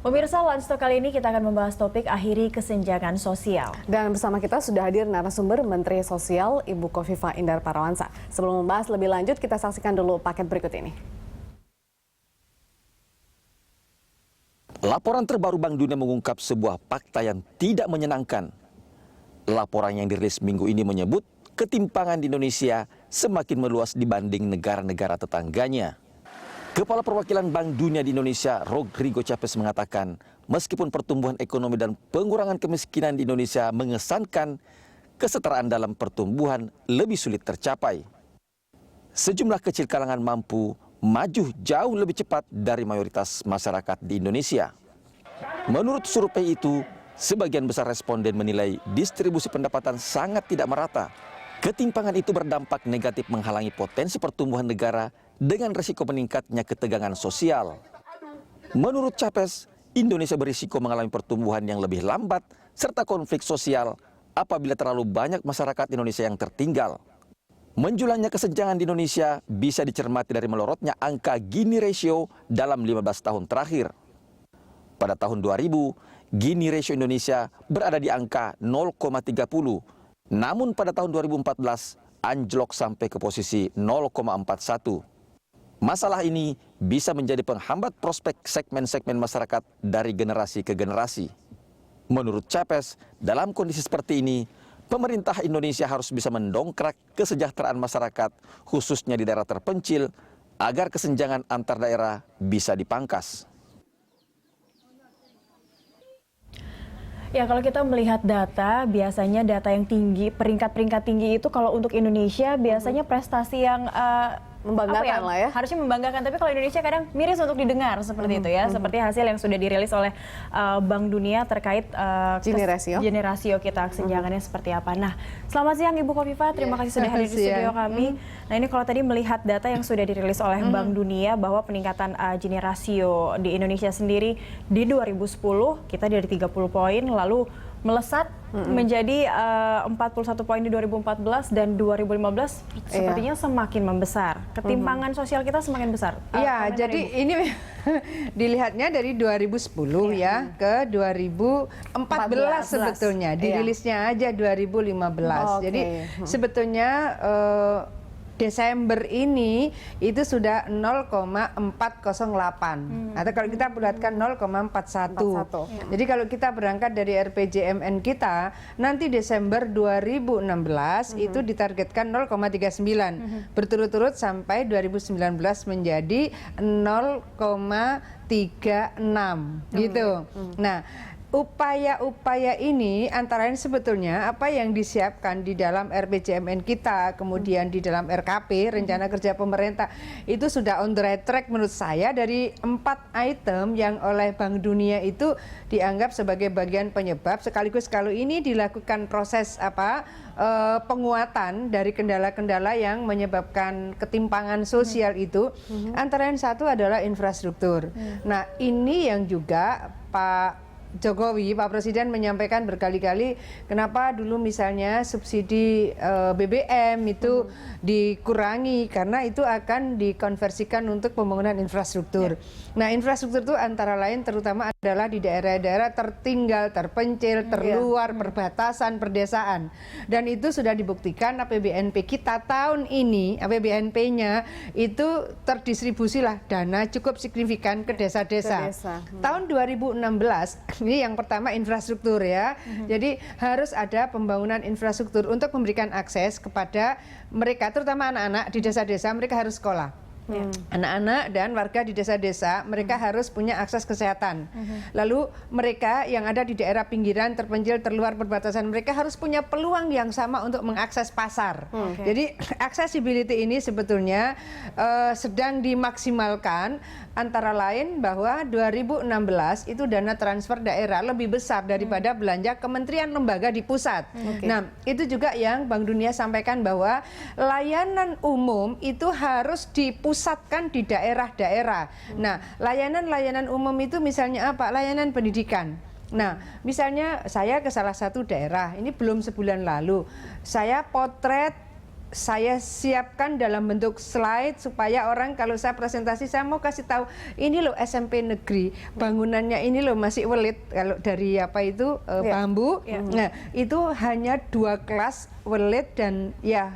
Pemirsa, Lunch Talk kali ini kita akan membahas topik akhiri kesenjangan sosial. Dan bersama kita sudah hadir narasumber Menteri Sosial Ibu Khofifah Indar Parawansa. Sebelum membahas lebih lanjut, kita saksikan dulu paket berikut ini. Laporan terbaru Bank Dunia mengungkap sebuah fakta yang tidak menyenangkan. Laporan yang dirilis minggu ini menyebut ketimpangan di Indonesia semakin meluas dibanding negara-negara tetangganya. Kepala Perwakilan Bank Dunia di Indonesia, Rodrigo Chávez mengatakan, meskipun pertumbuhan ekonomi dan pengurangan kemiskinan di Indonesia mengesankan, kesetaraan dalam pertumbuhan lebih sulit tercapai. Sejumlah kecil kalangan mampu maju jauh lebih cepat dari mayoritas masyarakat di Indonesia. Menurut survei itu, sebagian besar responden menilai distribusi pendapatan sangat tidak merata. Ketimpangan itu berdampak negatif menghalangi potensi pertumbuhan negara dengan risiko meningkatnya ketegangan sosial. Menurut Chávez, Indonesia berisiko mengalami pertumbuhan yang lebih lambat serta konflik sosial apabila terlalu banyak masyarakat Indonesia yang tertinggal. Menjulannya kesenjangan di Indonesia bisa dicermati dari melorotnya angka Gini ratio dalam 15 tahun terakhir. Pada tahun 2000, Gini ratio Indonesia berada di angka 0,30. Namun pada tahun 2014 anjlok sampai ke posisi 0,41. Masalah ini bisa menjadi penghambat prospek segmen-segmen masyarakat dari generasi ke generasi. Menurut Chávez, dalam kondisi seperti ini, pemerintah Indonesia harus bisa mendongkrak kesejahteraan masyarakat, khususnya di daerah terpencil, agar kesenjangan antar daerah bisa dipangkas. Ya, kalau kita melihat data, biasanya data yang tinggi, peringkat-peringkat tinggi itu kalau untuk Indonesia biasanya prestasi yang Membanggakan lah ya. harusnya membanggakan, tapi kalau Indonesia kadang miris untuk didengar seperti itu ya. Seperti hasil yang sudah dirilis oleh Bank Dunia terkait Gini rasio kita kesenjangannya seperti apa. Nah, selamat siang Ibu Khofifah, terima kasih sudah hadir di studio kami. Nah, ini kalau tadi melihat data yang sudah dirilis oleh Bank Dunia bahwa peningkatan Gini rasio di Indonesia sendiri di 2010 kita dari 30 poin lalu melesat menjadi 41 poin di 2014 dan 2015 sepertinya semakin membesar. Ketimpangan sosial kita semakin besar. Iya, jadi ini dilihatnya dari 2010 ya ke 2014 sebetulnya. Dirilisnya aja 2015. Jadi sebetulnya Desember ini itu sudah 0,408 atau kalau kita bulatkan 0,41. Jadi kalau kita berangkat dari RPJMN kita nanti Desember 2016 itu ditargetkan 0,39 berturut-turut sampai 2019 menjadi 0,36 gitu. Nah, upaya-upaya ini antara lain sebetulnya apa yang disiapkan di dalam RPJMN kita, kemudian di dalam RKP, Rencana Kerja Pemerintah, itu sudah on the right track menurut saya dari 4 item yang oleh Bank Dunia itu dianggap sebagai bagian penyebab, sekaligus kalau ini dilakukan proses penguatan dari kendala-kendala yang menyebabkan ketimpangan sosial itu, antara lain satu adalah infrastruktur. Nah, ini yang juga Pak Jokowi, Pak Presiden menyampaikan berkali-kali kenapa dulu misalnya subsidi BBM itu dikurangi karena itu akan dikonversikan untuk pembangunan infrastruktur. Nah, infrastruktur itu antara lain terutama adalah di daerah-daerah tertinggal, terpencil, terluar, perbatasan, perdesaan. Dan itu sudah dibuktikan APBNP kita tahun ini, APBNP-nya itu terdistribusilah dana cukup signifikan ke desa-desa. Tahun 2016 ini yang pertama infrastruktur ya. Jadi harus ada pembangunan infrastruktur untuk memberikan akses kepada mereka, terutama anak-anak di desa-desa, mereka harus sekolah. Anak-anak dan warga di desa-desa mereka harus punya akses kesehatan. Lalu mereka yang ada di daerah pinggiran, terpencil, terluar perbatasan, mereka harus punya peluang yang sama untuk mengakses pasar. Jadi accessibility ini sebetulnya sedang dimaksimalkan, antara lain bahwa 2016 itu dana transfer daerah lebih besar daripada belanja kementerian lembaga di pusat. Nah, itu juga yang Bank Dunia sampaikan bahwa layanan umum itu harus dipusatkan di daerah-daerah. Nah, layanan-layanan umum itu misalnya apa? Layanan pendidikan. Nah, misalnya saya ke salah satu daerah, ini belum sebulan lalu, saya potret saya siapkan dalam bentuk slide supaya orang kalau saya presentasi saya mau kasih tahu ini loh SMP negeri, bangunannya ini loh masih welit kalau dari apa itu bambu. Nah, itu hanya 2 kelas welit dan ya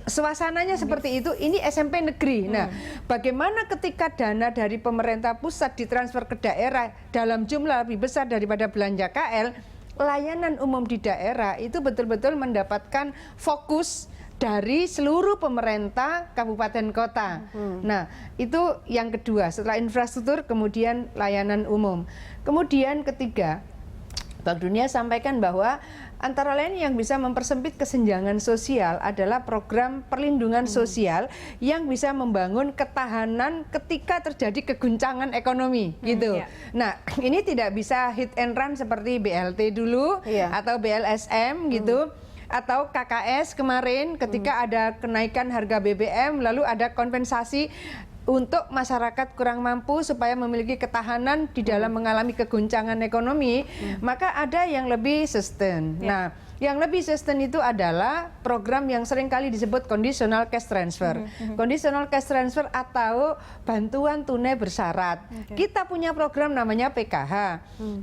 suasananya seperti itu. Ini SMP negeri. Nah, bagaimana ketika dana dari pemerintah pusat ditransfer ke daerah dalam jumlah lebih besar daripada belanja KL, layanan umum di daerah itu betul-betul mendapatkan fokus dari seluruh pemerintah kabupaten kota. Nah, itu yang kedua, setelah infrastruktur kemudian layanan umum. Kemudian ketiga, Bank Dunia sampaikan bahwa antara lain yang bisa mempersempit kesenjangan sosial adalah program perlindungan sosial yang bisa membangun ketahanan ketika terjadi keguncangan ekonomi gitu. Nah, ini tidak bisa hit and run seperti BLT dulu atau BLSM gitu. Atau KKS kemarin ketika ada kenaikan harga BBM lalu ada kompensasi untuk masyarakat kurang mampu supaya memiliki ketahanan di dalam mengalami keguncangan ekonomi, maka ada yang lebih sustain. Nah, yang lebih sustain itu adalah program yang seringkali disebut conditional cash transfer. Conditional cash transfer atau bantuan tunai bersyarat. Kita punya program namanya PKH.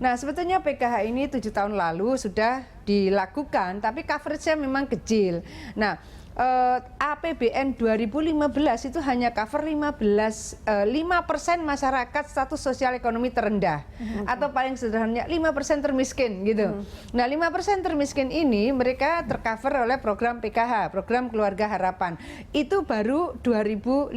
Nah, sebetulnya PKH ini 7 tahun lalu sudah dilakukan, tapi coverage-nya memang kecil. Nah, APBN 2015 itu hanya cover 5% masyarakat status sosial ekonomi terendah atau paling sederhananya 5% termiskin gitu. Nah, 5% termiskin ini mereka tercover oleh program PKH, program Keluarga Harapan. Itu baru 2015.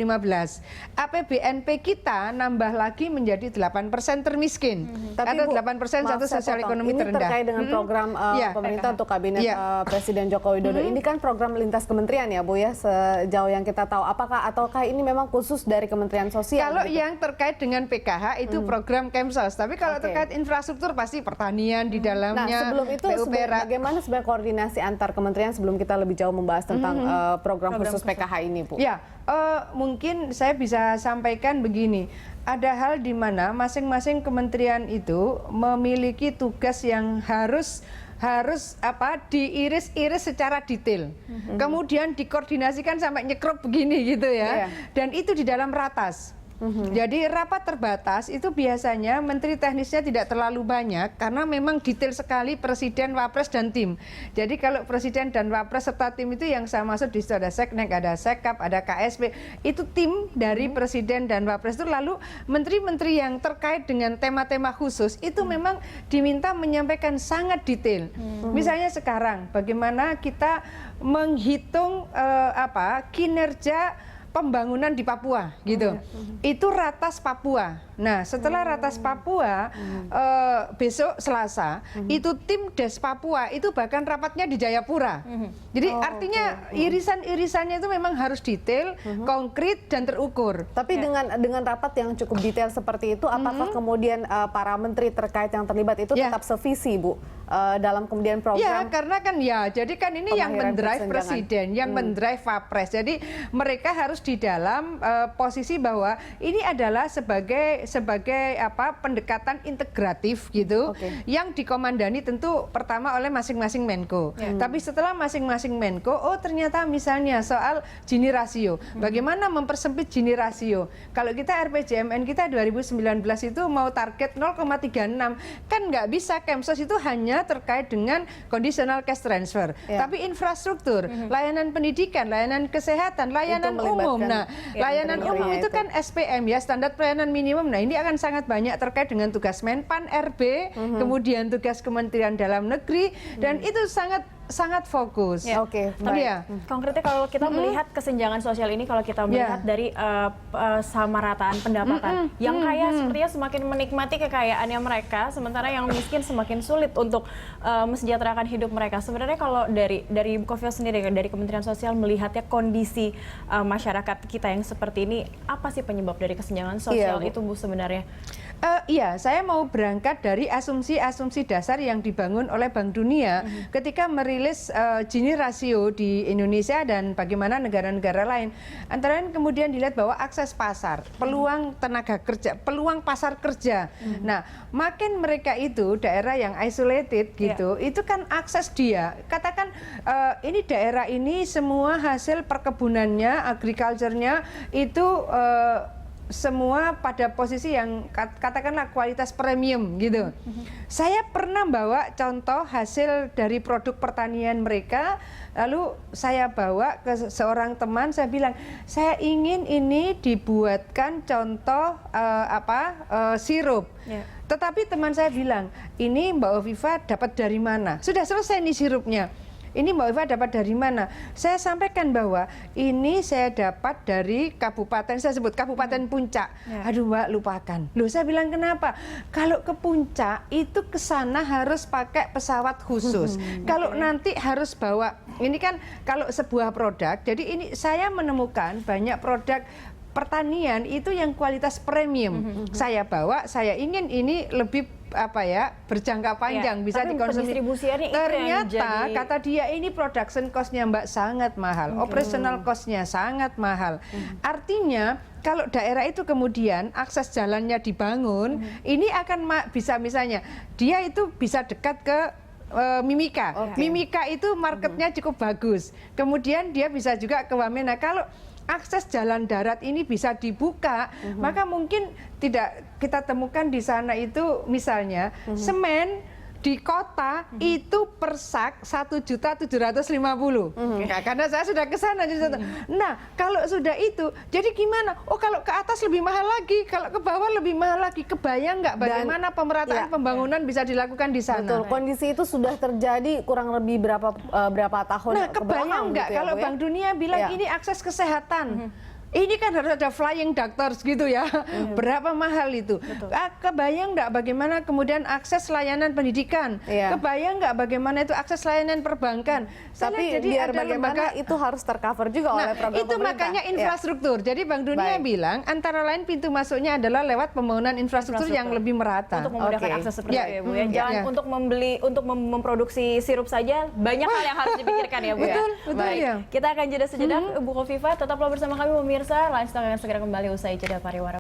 APBNP kita nambah lagi menjadi 8% termiskin atau 8% status sosial ekonomi terendah. Ini terkait dengan program pemerintah untuk kabinet Presiden Joko Widodo. Ini kan program lintas kementerian ya Bu ya, sejauh yang kita tahu. Ataukah ini memang khusus dari Kementerian Sosial? Kalau yang terkait dengan PKH itu program Kemsos, tapi kalau terkait infrastruktur pasti pertanian di dalamnya. Nah, sebelum itu bagaimana sebenarnya koordinasi antar kementerian sebelum kita lebih jauh membahas tentang program khusus PKH ini Bu? Ya, mungkin saya bisa sampaikan begini. Ada hal di mana masing-masing kementerian itu memiliki tugas yang harus diiris-iris secara detail. Kemudian dikoordinasikan sampai nyekrup begini gitu ya. Dan itu di dalam ratas. Jadi rapat terbatas itu biasanya menteri teknisnya tidak terlalu banyak karena memang detail sekali presiden, wapres dan tim. Jadi kalau presiden dan wapres serta tim itu yang saya maksud di situ ada Seknek, ada Sekap, ada KSP, itu tim dari presiden dan wapres itu. Lalu menteri-menteri yang terkait dengan tema-tema khusus itu memang diminta menyampaikan sangat detail. Misalnya sekarang bagaimana kita menghitung kinerja pembangunan di Papua gitu. Itu ratas Papua. Nah, setelah ratas Papua besok Selasa itu tim Des Papua itu bahkan rapatnya di Jayapura. Jadi artinya irisan-irisannya itu memang harus detail, konkret dan terukur. Tapi dengan rapat yang cukup detail seperti itu, apakah kemudian para menteri terkait yang terlibat itu tetap sevisi Bu dalam kemudian program? Ya, karena kan jadi kan ini yang mendrive presiden, yang mendrive wapres. Jadi mereka harus di dalam posisi bahwa ini adalah sebagai pendekatan integratif gitu, yang dikomandani tentu pertama oleh masing-masing Menko. Tapi setelah masing-masing Menko, ternyata misalnya soal Gini rasio, bagaimana mempersempit Gini rasio. Kalau kita RPJMN kita 2019 itu mau target 0,36, kan nggak bisa. Kemsos itu hanya terkait dengan conditional cash transfer. Tapi infrastruktur, layanan pendidikan, layanan kesehatan, layanan umum. Nah, layanan umum itu kan SPM ya, standar pelayanan minimum. Nah, ini akan sangat banyak terkait dengan tugas Menpan RB, kemudian tugas Kementerian Dalam Negeri, dan itu sangat fokus. Oke, baik. Konkretnya kalau kita melihat kesenjangan sosial ini, kalau kita melihat dari samarataan pendapatan, yang kaya sepertinya semakin menikmati kekayaannya mereka, sementara yang miskin semakin sulit untuk mensejahterakan hidup mereka. Sebenarnya kalau dari Ibu Kofifa sendiri, dari Kementerian Sosial melihatnya kondisi masyarakat kita yang seperti ini, apa sih penyebab dari kesenjangan sosial itu Bu sebenarnya? Iya, saya mau berangkat dari asumsi-asumsi dasar yang dibangun oleh Bank Dunia ketika merilis merilis Gini rasio di Indonesia dan bagaimana negara-negara lain. Antara lain kemudian dilihat bahwa akses pasar, peluang tenaga kerja, peluang pasar kerja. Nah, makin mereka itu daerah yang isolated gitu, itu kan akses dia. Katakan ini daerah ini semua hasil perkebunannya, agriculture-nya itu semua pada posisi yang katakanlah kualitas premium gitu. Saya pernah bawa contoh hasil dari produk pertanian mereka, lalu saya bawa ke seorang teman, saya bilang, saya ingin ini dibuatkan contoh sirup. Tetapi teman saya bilang, ini Mbak Oviva dapat dari mana? Sudah selesai nih sirupnya. Ini Mbak Oviva dapat dari mana? Saya sampaikan bahwa ini saya dapat dari kabupaten, saya sebut Kabupaten Puncak. Aduh Mbak, lupakan. Loh, saya bilang kenapa? Kalau ke Puncak itu ke sana harus pakai pesawat khusus. Kalau nanti harus bawa, ini kan kalau sebuah produk, jadi ini saya menemukan banyak produk pertanian itu yang kualitas premium. Saya bawa, saya ingin ini lebih berjangka panjang, bisa dikonsumsi. Ternyata kata dia ini production cost-nya Mbak sangat mahal, operational cost-nya sangat mahal. Artinya kalau daerah itu kemudian akses jalannya dibangun, ini akan bisa misalnya dia itu bisa dekat ke Mimika. Mimika itu marketnya cukup bagus. Kemudian dia bisa juga ke Wamena. Kalau akses jalan darat ini bisa dibuka, maka mungkin tidak kita temukan di sana itu misalnya semen di kota itu per sak 1.750.000. Nah, karena saya sudah ke sana. Nah, kalau sudah itu, jadi gimana? Oh, kalau ke atas lebih mahal lagi, kalau ke bawah lebih mahal lagi. Kebayang nggak bagaimana pemerataan pembangunan bisa dilakukan di sana? Betul, kondisi itu sudah terjadi kurang lebih berapa tahun. Nah, kebayang nggak kalau Bank Dunia bilang ini akses kesehatan. Ini kan harus ada flying doctors gitu ya. Berapa mahal itu? Kebayang nggak bagaimana kemudian akses layanan pendidikan? Kebayang nggak bagaimana itu akses layanan perbankan? Tapi jadi biar bagaimana itu harus tercover juga oleh program itu pemerintah. Makanya infrastruktur. Jadi Bank Dunia bilang antara lain pintu masuknya adalah lewat pembangunan infrastruktur yang lebih merata. Untuk memudahkan akses seperti itu ya Bu ya. Jangan untuk membeli, untuk memproduksi sirup saja, banyak hal yang harus dipikirkan ya Bu. Betul, ya. Kita akan jeda sejenak, Bu Kofifa, tetaplah bersama kami pemirsa. Lifestyle akan segera kembali usai jeda pariwara.